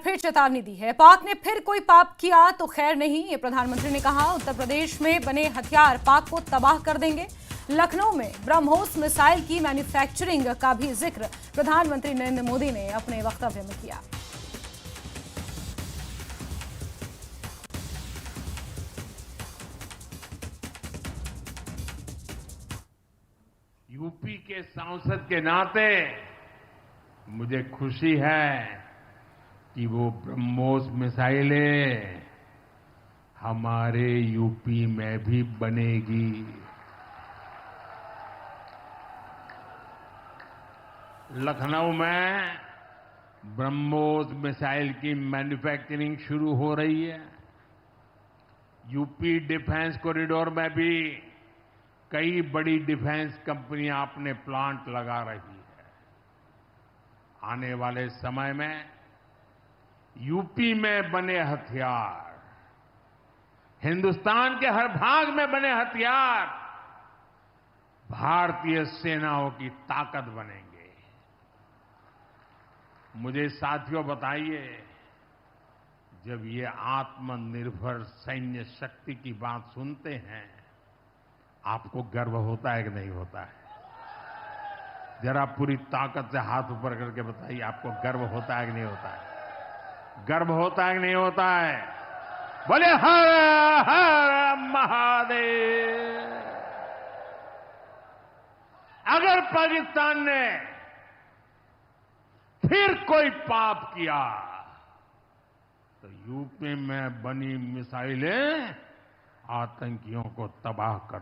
फिर चेतावनी दी है। पाक ने फिर कोई पाप किया तो खैर नहीं, ये प्रधानमंत्री ने कहा। उत्तर प्रदेश में बने हथियार पाक को तबाह कर देंगे। लखनऊ में ब्रह्मोस मिसाइल की मैन्युफैक्चरिंग का भी जिक्र प्रधानमंत्री नरेंद्र मोदी ने अपने वक्तव्य में किया। यूपी के सांसद के नाते मुझे खुशी है कि वो ब्रह्मोस मिसाइलें हमारे यूपी में भी बनेगी। लखनऊ में ब्रह्मोस मिसाइल की मैन्युफैक्चरिंग शुरू हो रही है। यूपी डिफेंस कॉरिडोर में भी कई बड़ी डिफेंस कंपनियां अपने प्लांट लगा रही है। आने वाले समय में यूपी में बने हथियार, हिंदुस्तान के हर भाग में बने हथियार भारतीय सेनाओं की ताकत बनेंगे। मुझे साथियों बताइए, जब ये आत्मनिर्भर सैन्य शक्ति की बात सुनते हैं, आपको गर्व होता है कि नहीं होता है? जरा पूरी ताकत से हाथ ऊपर करके बताइए, आपको गर्व होता है कि नहीं होता है? गर्व होता है कि नहीं होता है? बोले हर हर महादेव। अगर पाकिस्तान ने फिर कोई पाप किया तो यूपी में बनी मिसाइलें आतंकियों को तबाह कर